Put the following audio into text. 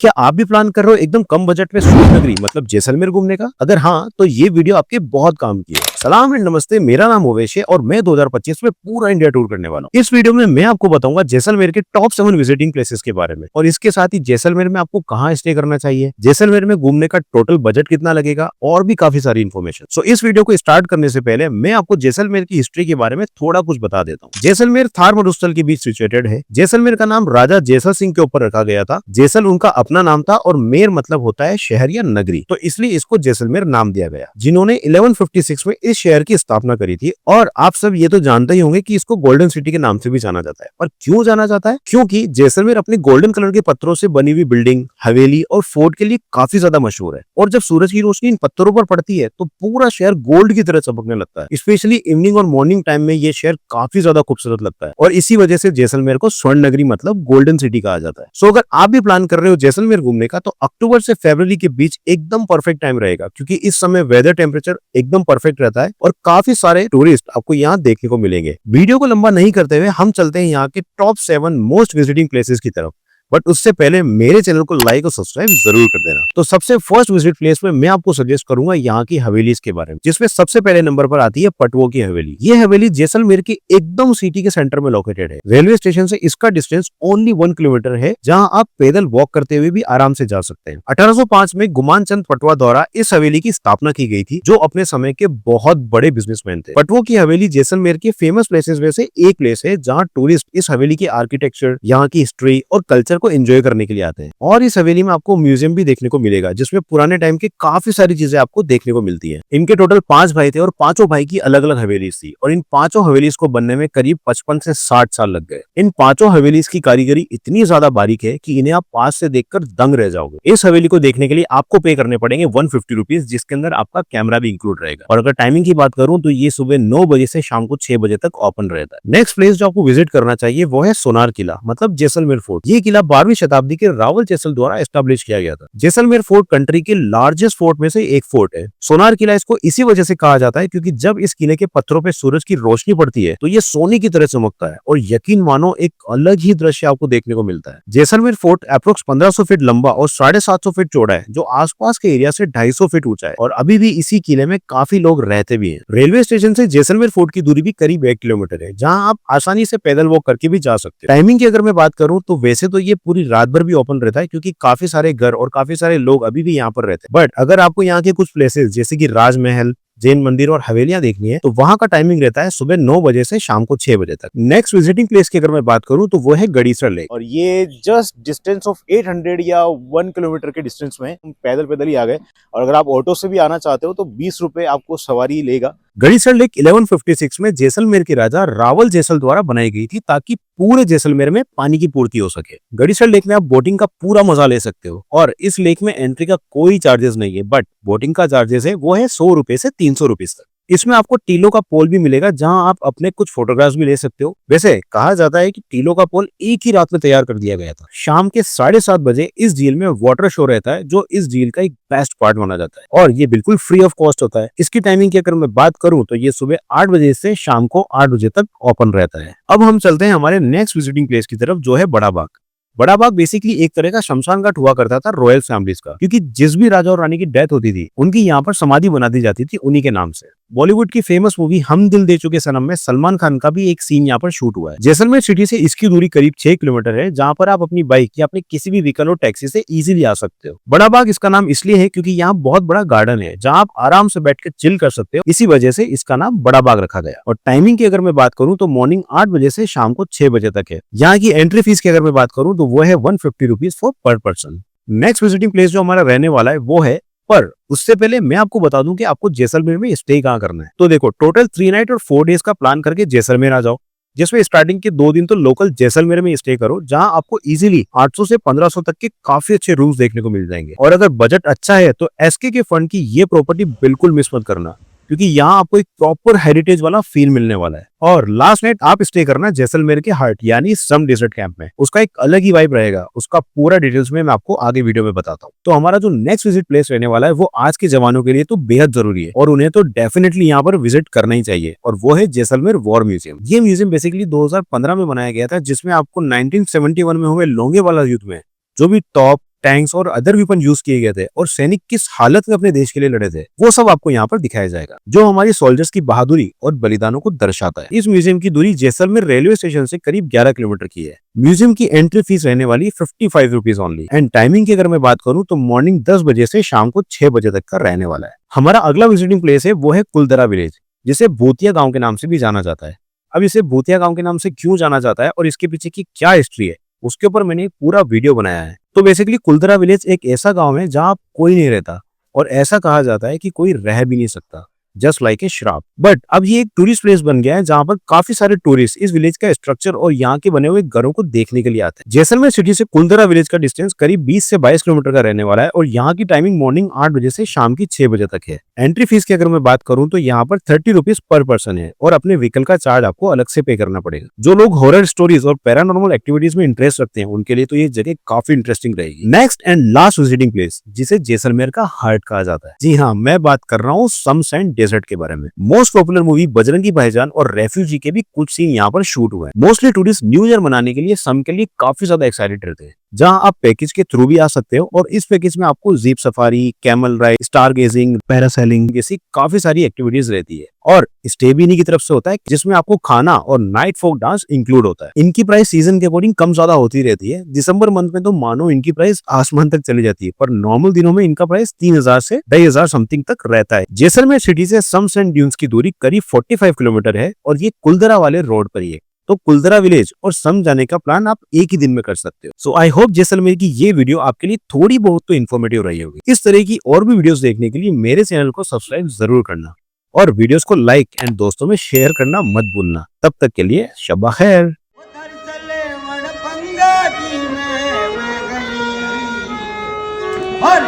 क्या आप भी प्लान कर रहे हो एकदम कम बजट में सूरज नगरी मतलब जैसलमेर घूमने का? अगर हाँ, तो ये वीडियो आपके बहुत काम की है। सलाम एंड नमस्ते, मेरा नाम ओवेश है और मैं 2025 में पूरा इंडिया टूर करने वाला हूँ। इस वीडियो में मैं आपको बताऊंगा जैसलमेर के टॉप 7 विजिटिंग प्लेसेस के बारे में और इसके साथ ही जैसलमेर में आपको कहाँ स्टे करना चाहिए, जैसलमेर में घूमने का टोटल बजट कितना लगेगा और भी काफी सारी इन्फॉर्मेशन। सो इस वीडियो को स्टार्ट करने से पहले मैं आपको जैसलमेर की हिस्ट्री के बारे में थोड़ा कुछ बता देता हूँ। जैसलमेर थार मरुस्थल के बीच सिचुएटेड है। जैसलमेर का नाम राजा जैसल सिंह के ऊपर रखा गया था। जैसल उनका अपना नाम था और मेर मतलब होता है शहर या नगरी, तो इसलिए इसको जैसलमेर नाम दिया गया, जिन्होंने 1156 में इस शहर की स्थापना करी थी। और आप सब ये तो जानते ही होंगे कि इसको गोल्डन सिटी के नाम से भी जाना जाता है। पर क्यों जाना जाता है? क्योंकि जैसलमेर अपने गोल्डन कलर के पत्थरों से बनी हुई बिल्डिंग, हवेली और फोर्ट के लिए काफी ज्यादा मशहूर है। और जब सूरज की रोशनी इन पत्थरों पर पड़ती है तो पूरा शहर गोल्ड की तरह चमकने लगता है। स्पेशली इवनिंग और मॉर्निंग टाइम में ये शहर काफी ज्यादा खूबसूरत लगता है और इसी वजह से जैसलमेर को स्वर्ण नगरी मतलब गोल्डन सिटी कहा जाता है। सो अगर आप भी प्लान कर रहे हो जैसलमेर घूमने का, तो अक्टूबर से फरवरी के बीच एकदम परफेक्ट टाइम रहेगा, क्योंकि इस समय वेदर टेम्परेचर एकदम परफेक्ट रहता है और काफी सारे टूरिस्ट आपको यहाँ देखने को मिलेंगे। वीडियो को लंबा नहीं करते हुए हम चलते हैं यहाँ के टॉप 7 मोस्ट विजिटिंग प्लेसेस की तरफ। बट उससे पहले मेरे चैनल को लाइक और सब्सक्राइब जरूर कर देना। तो सबसे फर्स्ट विजिट प्लेस में मैं आपको सजेस्ट करूंगा यहाँ की हवेलीज के बारे में, जिसमें सबसे पहले नंबर पर आती है पटवो की हवेली। ये हवेली जैसलमेर के एकदम सिटी के सेंटर में लोकेटेड है। रेलवे स्टेशन से इसका डिस्टेंस ओनली 1 किलोमीटर है, जहाँ आप पैदल वॉक करते हुए भी आराम से जा सकते हैं। 1805 में गुमान चंद पटवा द्वारा इस हवेली की स्थापना की गई थी, जो अपने समय के बहुत बड़े बिजनेसमैन थे। पटवो की हवेली जैसलमेर के फेमस प्लेसेस में से एक प्लेस है, जहाँ टूरिस्ट इस हवेली की आर्किटेक्चर, यहाँ की हिस्ट्री और कल्चर को एंजॉय करने के लिए आते हैं। और इस हवेली में आपको म्यूजियम भी देखने को मिलेगा, जिसमें पुराने टाइम की काफी सारी चीजें आपको देखने को मिलती है। इनके टोटल 5 भाई थे और पांचों भाई की अलग अलग हवेलीज थी और इन पांचों हवेलीज को बनने में करीब 55 से 60 साल लग गए। इन पांचों हवेलीज की कारीगरी इतनी ज्यादा बारीक है कि इन्हें आप पास से देखकर दंग रह जाओगे। इस हवेली को देखने के लिए आपको पे करने पड़ेंगे 150 रुपीज, जिसके अंदर आपका कैमरा भी इंक्लूड रहेगा। और अगर टाइमिंग की बात करूं तो ये सुबह 9 बजे से शाम को 6 बजे तक ओपन रहता है। नेक्स्ट प्लेस जो आपको विजिट करना चाहिए वो है सोनार किला मतलब जैसलमेर फोर्ट। ये किला 12वीं शताब्दी के रावल जैसल द्वारा एस्टेब्लिश किया गया था। जैसलमेर फोर्ट कंट्री के लार्जेस्ट फोर्ट में से एक फोर्ट है। सोनार किला इसको इसी वजह से कहा जाता है क्योंकि जब इस किले के पत्थरों पे सूरज की रोशनी पड़ती है तो ये सोने की तरह चमकता है और यकीन मानो एक अलग ही दृश्य आपको देखने को मिलता है। जैसलमेर फोर्ट अप्रोक्स 1500 फीट लंबा और 750 फीट चौड़ा है, जो आसपास के एरिया से 250 फीट ऊंचा है और अभी भी इसी किले में काफी लोग रहते भी हैं। रेलवे स्टेशन से जैसलमेर फोर्ट की दूरी भी करीब 1 किलोमीटर है, जहाँ आप आसानी से पैदल वॉक करके भी जा सकते हैं। टाइमिंग की अगर मैं बात करूँ तो वैसे तो ये पूरी रात भर भी ओपन रहता है, क्योंकि काफी सारे घर और काफी सारे लोग अभी भी यहाँ पर रहते हैं। बट अगर आपको यहाँ के कुछ प्लेसेस जैसे कि राजमहल, जैन मंदिर और हवेलियां देखनी है तो वहां का टाइमिंग रहता है सुबह 9 बजे से शाम को 6 बजे तक। नेक्स्ट विजिटिंग प्लेस की अगर मैं बात करूं तो वो है गड़ीसर लेक, और ये जस्ट डिस्टेंस ऑफ 800 या 1 किलोमीटर के डिस्टेंस में हम पैदल ही आ गए। और अगर आप ऑटो से भी आना चाहते हो तो 20 रुपए आपको सवारी लेगा। गड़ीसर लेक 1156 में जैसलमेर के राजा रावल जैसल द्वारा बनाई गई थी, ताकि पूरे जैसलमेर में पानी की पूर्ति हो सके। गड़ीसर लेक में आप बोटिंग का पूरा मजा ले सकते हो और इस लेक में एंट्री का कोई चार्जेस नहीं है, बट बोटिंग का चार्जेस है वो है 100 रुपए से 300 रुपीज तक। इसमें आपको टीलों का पोल भी मिलेगा, जहां आप अपने कुछ फोटोग्राफ्स भी ले सकते हो। वैसे कहा जाता है कि टीलों का पोल एक ही रात में तैयार कर दिया गया था। शाम के 7:30 बजे इस झील में वाटर शो रहता है, जो इस झील का एक बेस्ट पार्ट माना जाता है और ये बिल्कुल फ्री ऑफ कॉस्ट होता है। इसकी टाइमिंग की अगर मैं बात करूं तो ये सुबह 8 बजे से शाम को 8 बजे तक ओपन रहता है। अब हम चलते हैं हमारे नेक्स्ट विजिटिंग प्लेस की तरफ, जो है बड़ा बाग। बड़ा बाग बेसिकली एक तरह का शमशान घाट हुआ करता था रॉयल फैमिलीज का, क्योंकि जिस भी राजा और रानी की डेथ होती थी उनकी यहाँ पर समाधि बना दी जाती थी उन्हीं के नाम से। बॉलीवुड की फेमस मूवी हम दिल दे चुके सनम में सलमान खान का भी एक सीन यहाँ पर शूट हुआ है। जैसलमेर सिटी से इसकी दूरी करीब 6 किलोमीटर है, जहाँ पर आप अपनी बाइक या अपने किसी भी व्हीकल और टैक्सी से इजीली आ सकते हो। बड़ा बाग इसका नाम इसलिए है क्योंकि यहाँ बहुत बड़ा गार्डन है, जहाँ आप आराम से बैठ कर चिल कर सकते हो, इसी वजह से इसका नाम बड़ा बाग रखा गया। और टाइमिंग की अगर मैं बात करूँ तो मॉर्निंग 8 बजे से शाम को 6 बजे तक है। यहाँ की एंट्री फीस की अगर मैं बात करूँ तो वो है 150 रुपीज फॉर पर पर्सन। नेक्स्ट विजिटिंग प्लेस जो हमारा रहने वाला है वो है, पर उससे पहले मैं आपको बता दूं कि आपको जैसलमेर में स्टे कहाँ करना है। तो देखो, टोटल 3 नाइट और 4 डेज का प्लान करके जैसलमेर आ जाओ, जिसमें स्टार्टिंग के 2 दिन तो लोकल जैसलमेर में स्टे करो, जहां आपको इजीली 800 से 1500 तक के काफी अच्छे रूम्स देखने को मिल जाएंगे। और अगर बजट अच्छा है तो एसके के फंड की ये प्रॉपर्टी बिल्कुल मिस मत करना, क्योंकि यहाँ आपको एक प्रॉपर हेरिटेज वाला फील मिलने वाला है। और लास्ट नाइट आप स्टे करना जैसलमेर के हार्ट यानी सम डेजर्ट कैंप में। उसका एक अलग ही वाइब रहेगा, उसका पूरा डिटेल्स में मैं आपको आगे वीडियो में बताता हूँ। तो हमारा जो नेक्स्ट विजिट प्लेस रहने वाला है वो आज के जवानों के लिए तो बेहद जरूरी है और उन्हें तो डेफिनेटली यहाँ पर विजिट करना ही चाहिए, और वो है जैसलमेर वॉर म्यूजियम। ये म्यूजियम बेसिकली 2015 में बनाया गया था, जिसमें आपको 1971 में हुए लोंगेवाला युद्ध में जो भी टॉप टैंक्स और अदर वेपन यूज किए गए थे और सैनिक किस हालत में अपने देश के लिए लड़े थे, वो सब आपको यहाँ पर दिखाया जाएगा, जो हमारी सोल्जर्स की बहादुरी और बलिदानों को दर्शाता है। इस म्यूजियम की दूरी जैसलमेर रेलवे स्टेशन से करीब 11 किलोमीटर की है। म्यूजियम की एंट्री फीस रहने वाली 55 रुपीज ओनली एंड टाइमिंग की अगर मैं बात करूं तो मॉर्निंग 10 बजे से शाम को 6 बजे तक का रहने वाला है। हमारा अगला विजिटिंग प्लेस है वो है कुलदरा विलेज, जिसे भूतिया गांव के नाम से भी जाना जाता है। अब इसे भूतिया गांव के नाम से क्यों जाना जाता है और इसके पीछे की क्या हिस्ट्री है, उसके ऊपर मैंने पूरा वीडियो बनाया है। तो बेसिकली कुलदरा विलेज एक ऐसा गांव है जहां कोई नहीं रहता और ऐसा कहा जाता है कि कोई रह भी नहीं सकता, जस्ट लाइक ए श्राप। बट अब ये एक टूरिस्ट प्लेस बन गया है जहाँ पर काफी सारे टूरिस्ट इस विलेज का स्ट्रक्चर और यहाँ के बने हुए घरों को देखने के लिए आते हैं। जैसलमेर सिटी से कुलदरा विलेज का डिस्टेंस करीब 20 से 22 किलोमीटर का रहने वाला है और यहाँ की टाइमिंग मॉर्निंग 8 बजे से शाम की 6 बजे तक है। एंट्री फीस की अगर मैं बात करूँ तो यहाँ पर 30 रुपीज पर पर्सन है और अपने व्हीकल का चार्ज आपको अलग से पे करना पड़ेगा। जो लोग हॉरर स्टोरीज और पैरानॉर्मल एक्टिविटीज में इंटरेस्ट रखते हैं उनके लिए तो ये जगह काफी इंटरेस्टिंग रहेगी। Next and last visiting place जिसे जैसलमेर का हार्ट कहा जाता है, जी हाँ, मैं बात कर रहा हूँ सम सैंड डेजर्ट के बारे में। मोस्ट पॉपुलर मूवी बजरंगी भाईजान और रेफ्यूजी के भी कुछ सीन यहाँ पर शूट हुए हैं। मोस्टली टूरिस्ट न्यू ईयर मनाने के लिए सम के लिए काफी ज्यादा एक्साइटेड रहते हैं, जहां आप पैकेज के थ्रू भी आ सकते हो और इस पैकेज में आपको jeep safari, camel ride, star gazing, parasailing जैसी काफी सारी एक्टिविटीज रहती है और स्टे भी इन्हीं की तरफ से होता है, जिसमें आपको खाना और नाइट फोक डांस इंक्लूड होता है। इनकी प्राइस सीजन के अकॉर्डिंग कम ज्यादा होती रहती है। दिसंबर मंथ में तो मानो इनकी प्राइस आसमान तक चली जाती है, पर नॉर्मल दिनों में इनका प्राइस 3000 से 2500 समथिंग तक रहता है। जैसलमेर सिटी से सम सैंड ड्यून्स की दूरी करीब 45 किलोमीटर है और ये कुलदरा वाले रोड पर ही है। तो कुलदरा विलेज और सम जाने का प्लान आप एक ही दिन में कर सकते हो। सो आई होप जैसलमेर की ये वीडियो आपके लिए थोड़ी बहुत तो इन्फॉर्मेटिव रही होगी। इस तरह की और भी वीडियोस देखने के लिए मेरे चैनल को सब्सक्राइब जरूर करना और वीडियोस को लाइक एंड दोस्तों में शेयर करना मत भूलना। तब तक के लिए शब्बा खैर। हर